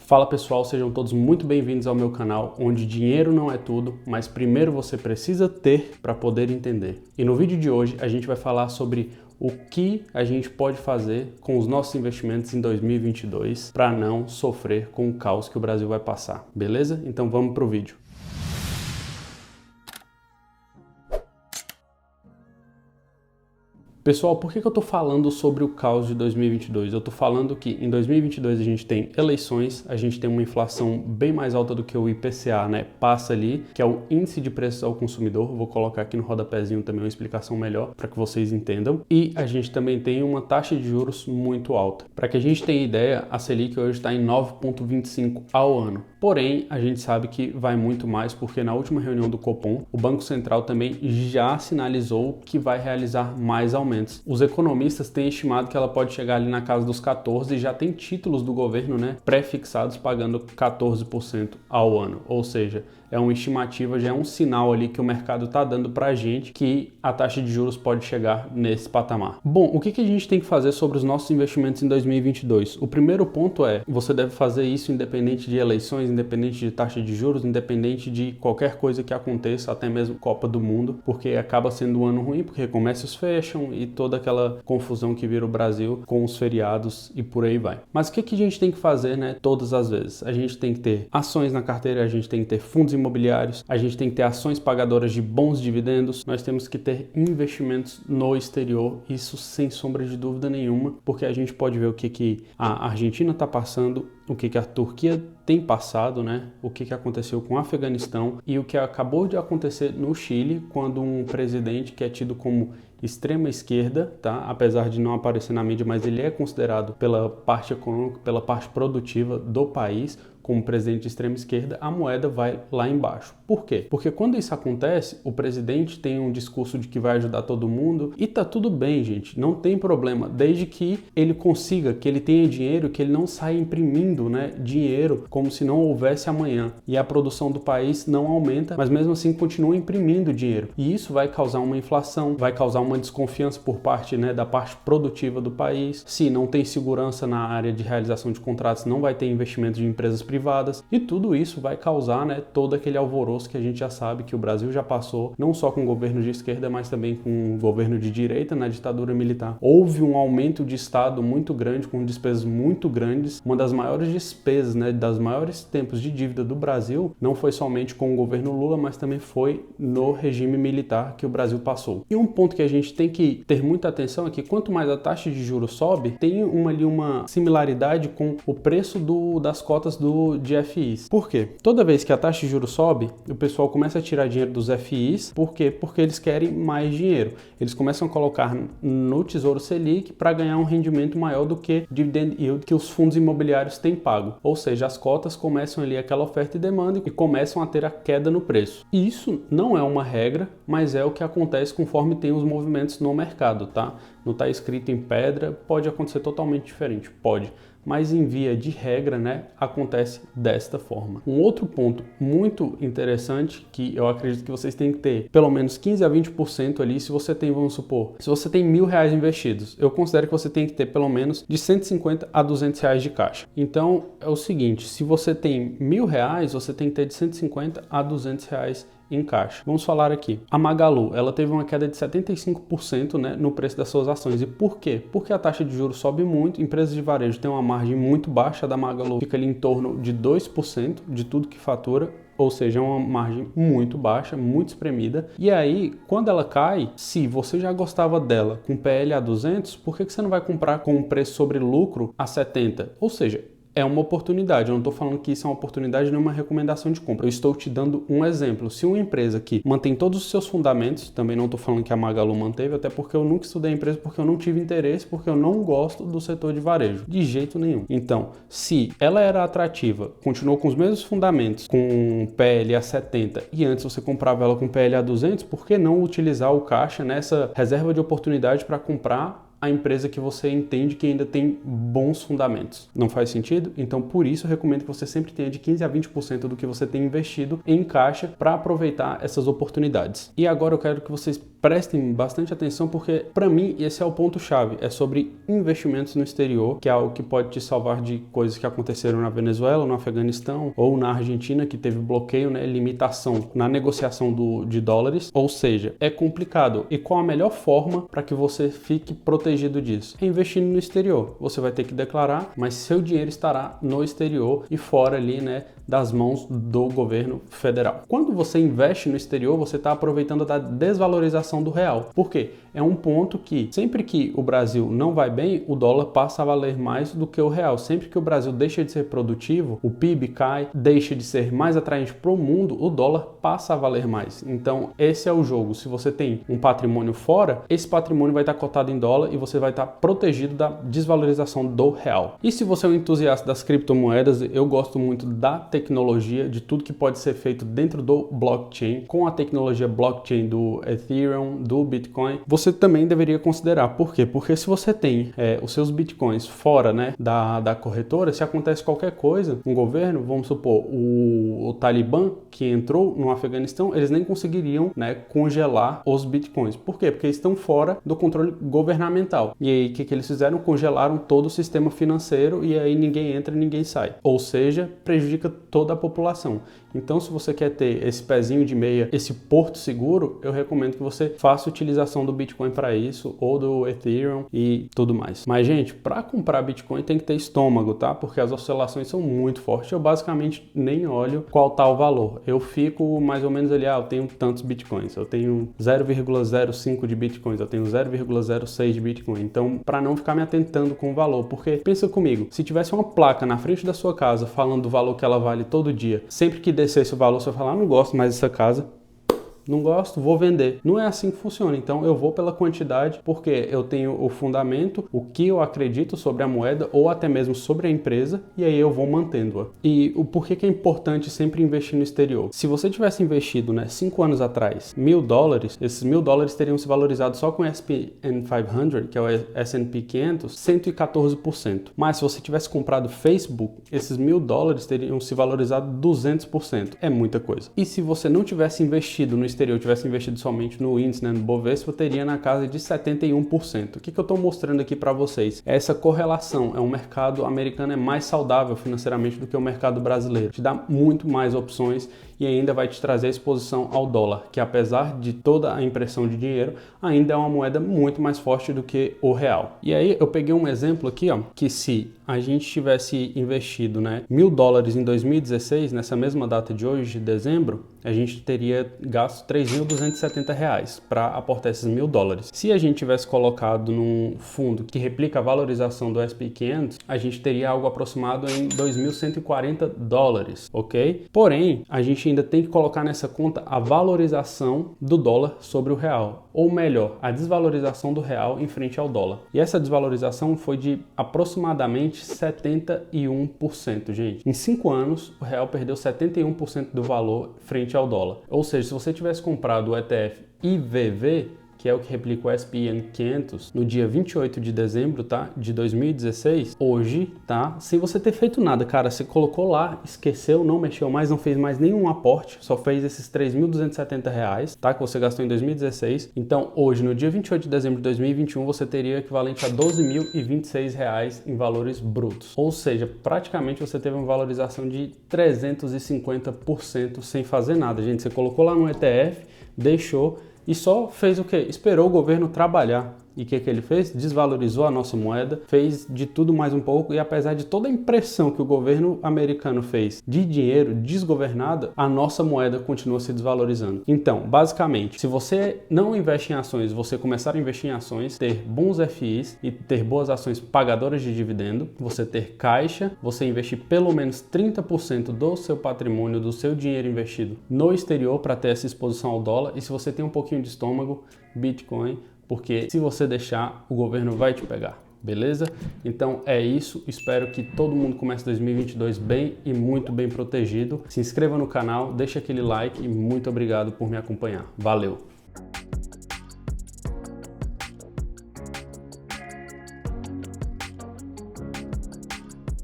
Fala pessoal, sejam todos muito bem-vindos ao meu canal, onde dinheiro não é tudo, mas primeiro você precisa ter para poder entender. E no vídeo de hoje a gente vai falar sobre o que a gente pode fazer com os nossos investimentos em 2022 para não sofrer com o caos que o Brasil vai passar, beleza? Então vamos pro vídeo. Pessoal, por que eu estou falando sobre o caos de 2022? Eu estou falando que em 2022 a gente tem eleições, a gente tem uma inflação bem mais alta do que o IPCA, né? Passa ali, que é o Índice de Preços ao Consumidor. Vou colocar aqui no rodapézinho também uma explicação melhor para que vocês entendam. E a gente também tem uma taxa de juros muito alta. Para que a gente tenha ideia, a Selic hoje está em 9,25 ao ano. Porém, a gente sabe que vai muito mais porque na última reunião do Copom, o Banco Central também já sinalizou que vai realizar mais aumentos. Os economistas têm estimado que ela pode chegar ali na casa dos 14 e já tem títulos do governo, né, pré-fixados pagando 14% ao ano. Ou seja, é uma estimativa, já é um sinal ali que o mercado está dando para a gente que a taxa de juros pode chegar nesse patamar. Bom, o que a gente tem que fazer sobre os nossos investimentos em 2022? O primeiro ponto é, você deve fazer isso independente de eleições, independente de taxa de juros, independente de qualquer coisa que aconteça, até mesmo Copa do Mundo, porque acaba sendo um ano ruim, porque comércios fecham e toda aquela confusão que vira o Brasil com os feriados e por aí vai. Mas o que a gente tem que fazer, né, todas as vezes? A gente tem que ter ações na carteira, a gente tem que ter fundos imobiliários, a gente tem que ter ações pagadoras de bons dividendos, nós temos que ter investimentos no exterior, isso sem sombra de dúvida nenhuma, porque a gente pode ver o que a Argentina está passando, o que a Turquia tem passado, né? O que aconteceu com o Afeganistão e o que acabou de acontecer no Chile, quando um presidente que é tido como extrema esquerda, tá? Apesar de não aparecer na mídia, mas ele é considerado pela parte econômica, pela parte produtiva do país, como presidente de extrema esquerda, a moeda vai lá embaixo. Por quê? Porque quando isso acontece, o presidente tem um discurso de que vai ajudar todo mundo e tá tudo bem, gente, não tem problema, desde que ele consiga, que ele tenha dinheiro, que ele não saia imprimindo, né, dinheiro como se não houvesse amanhã. E a produção do país não aumenta, mas mesmo assim continua imprimindo dinheiro. E isso vai causar uma inflação, vai causar uma desconfiança por parte, né, da parte produtiva do país. Se não tem segurança na área de realização de contratos, não vai ter investimento de empresas privadas, e tudo isso vai causar, né, todo aquele alvoroço que a gente já sabe que o Brasil já passou, não só com o governo de esquerda, mas também com o governo de direita na ditadura militar. Houve um aumento de Estado muito grande, com despesas muito grandes. Uma das maiores despesas, né, das maiores tempos de dívida do Brasil, não foi somente com o governo Lula, mas também foi no regime militar que o Brasil passou. E um ponto que a gente tem que ter muita atenção é que quanto mais a taxa de juros sobe, tem uma similaridade com o preço das cotas de FIs. Por quê? Toda vez que a taxa de juros sobe, o pessoal começa a tirar dinheiro dos FIs. Por quê? Porque eles querem mais dinheiro. Eles começam a colocar no Tesouro Selic para ganhar um rendimento maior do que dividend yield que os fundos imobiliários têm pago. Ou seja, as cotas começam ali aquela oferta e demanda e começam a ter a queda no preço. E isso não é uma regra, mas é o que acontece conforme tem os movimentos no mercado, tá? Não está escrito em pedra, pode acontecer totalmente diferente, pode. Mas em via de regra, né, acontece desta forma. Um outro ponto muito interessante que eu acredito que vocês têm que ter pelo menos 15 a 20% ali, se você tem, vamos supor, se você tem R$1.000 investidos, eu considero que você tem que ter pelo menos de 150 a R$200 de caixa. Então é o seguinte, se você tem R$1.000, você tem que ter de 150 a R$200 em caixa. Vamos falar aqui. A Magalu, ela teve uma queda de 75%, né, no preço das suas ações. E por quê? Porque a taxa de juros sobe muito, empresas de varejo têm uma margem muito baixa, da Magalu fica ali em torno de 2% de tudo que fatura, ou seja, é uma margem muito baixa, muito espremida. E aí, quando ela cai, se você já gostava dela com PL a 200, por que você não vai comprar com um preço sobre lucro a 70? Ou seja, é uma oportunidade, eu não estou falando que isso é uma oportunidade, não é uma recomendação de compra. Eu estou te dando um exemplo. Se uma empresa que mantém todos os seus fundamentos, também não estou falando que a Magalu manteve, até porque eu nunca estudei a empresa, porque eu não tive interesse, porque eu não gosto do setor de varejo, de jeito nenhum. Então, se ela era atrativa, continuou com os mesmos fundamentos, com PL a 70, e antes você comprava ela com PL a 200, por que não utilizar o caixa nessa reserva de oportunidade para comprar a empresa que você entende que ainda tem bons fundamentos. Não faz sentido? Então, por isso, eu recomendo que você sempre tenha de 15 a 20% do que você tem investido em caixa para aproveitar essas oportunidades. E agora eu quero que vocês prestem bastante atenção, porque para mim esse é o ponto-chave, é sobre investimentos no exterior, que é algo que pode te salvar de coisas que aconteceram na Venezuela, no Afeganistão ou na Argentina, que teve bloqueio, né, limitação na negociação de dólares, ou seja, é complicado. E qual a melhor forma para que você fique protegido disso? É investindo no exterior. Você vai ter que declarar, mas seu dinheiro estará no exterior e fora ali, né, das mãos do governo federal. Quando você investe no exterior, você está aproveitando da desvalorização do real. Por quê? É um ponto que sempre que o Brasil não vai bem, o dólar passa a valer mais do que o real. Sempre que o Brasil deixa de ser produtivo, o PIB cai, deixa de ser mais atraente para o mundo, o dólar passa a valer mais. Então, esse é o jogo. Se você tem um patrimônio fora, esse patrimônio vai estar cotado em dólar e você vai estar protegido da desvalorização do real. E se você é um entusiasta das criptomoedas, eu gosto muito da tecnologia, de tudo que pode ser feito dentro do blockchain, com a tecnologia blockchain do Ethereum, do Bitcoin, você também deveria considerar. Por quê? Porque se você tem os seus Bitcoins fora, né, da corretora, se acontece qualquer coisa, um governo, vamos supor, o Talibã que entrou no Afeganistão, eles nem conseguiriam, né, congelar os Bitcoins. Por quê? Porque eles estão fora do controle governamental. E aí, o que eles fizeram? Congelaram todo o sistema financeiro e aí ninguém entra, ninguém sai. Ou seja, prejudica toda a população. Então, se você quer ter esse pezinho de meia, esse porto seguro, eu recomendo que você faça utilização do Bitcoin para isso, ou do Ethereum e tudo mais. Mas, gente, para comprar Bitcoin tem que ter estômago, tá? Porque as oscilações são muito fortes. Eu basicamente nem olho qual tá o valor. Eu fico mais ou menos ali, eu tenho tantos Bitcoins, eu tenho 0,05 de Bitcoins, eu tenho 0,06 de Bitcoin. Então, para não ficar me atentando com o valor, porque pensa comigo, se tivesse uma placa na frente da sua casa falando do valor que ela vale todo dia, sempre que descesse o valor, você vai falar, não gosto mais dessa casa, não gosto, vou vender. Não é assim que funciona. Então eu vou pela quantidade, porque eu tenho o fundamento, o que eu acredito sobre a moeda ou até mesmo sobre a empresa, e aí eu vou mantendo-a. E o porquê que é importante sempre investir no exterior? Se você tivesse investido, né, 5 anos atrás, $1.000, esses $1.000 teriam se valorizado só com o S&P 500, que é o S&P 500, 114%. Mas se você tivesse comprado Facebook, esses $1.000 teriam se valorizado 200%. É muita coisa. E se você não tivesse investido no exterior, tivesse investido somente no índice, né, no Bovespa, teria na casa de 71%. O que eu estou mostrando aqui para vocês? Essa correlação, o mercado americano é mais saudável financeiramente do que o mercado brasileiro. Te dá muito mais opções e ainda vai te trazer exposição ao dólar, que apesar de toda a impressão de dinheiro, ainda é uma moeda muito mais forte do que o real. E aí eu peguei um exemplo aqui, que se a gente tivesse investido, né, $1.000 em 2016, nessa mesma data de hoje, de dezembro, a gente teria gasto R$3.270 para aportar esses $1.000. Se a gente tivesse colocado num fundo que replica a valorização do S&P 500, a gente teria algo aproximado em $2.140, ok? Porém, a gente ainda tem que colocar nessa conta a valorização do dólar sobre o real, ou melhor, a desvalorização do real em frente ao dólar. E essa desvalorização foi de aproximadamente 71%, gente. Em 5 anos, o real perdeu 71% do valor frente ao dólar. Ou seja, se você tivesse comprado o ETF IVV, que é o que replica o S&P 500, no dia 28 de dezembro, tá, de 2016, hoje, tá, sem você ter feito nada, cara, você colocou lá, esqueceu, não mexeu mais, não fez mais nenhum aporte, só fez esses R$3.270, tá, que você gastou em 2016, então hoje, no dia 28 de dezembro de 2021, você teria equivalente a R$12.026 em valores brutos, ou seja, praticamente você teve uma valorização de 350% sem fazer nada, gente, você colocou lá no ETF, deixou e só fez o quê? Esperou o governo trabalhar. E o que ele fez? Desvalorizou a nossa moeda, fez de tudo mais um pouco, e apesar de toda a impressão que o governo americano fez de dinheiro desgovernado, a nossa moeda continua se desvalorizando. Então, basicamente, se você não investe em ações, você começar a investir em ações, ter bons FIs e ter boas ações pagadoras de dividendo, você ter caixa, você investir pelo menos 30% do seu patrimônio, do seu dinheiro investido no exterior para ter essa exposição ao dólar, e se você tem um pouquinho de estômago, Bitcoin, porque se você deixar, o governo vai te pegar, beleza? Então é isso, espero que todo mundo comece 2022 bem e muito bem protegido. Se inscreva no canal, deixa aquele like e muito obrigado por me acompanhar. Valeu!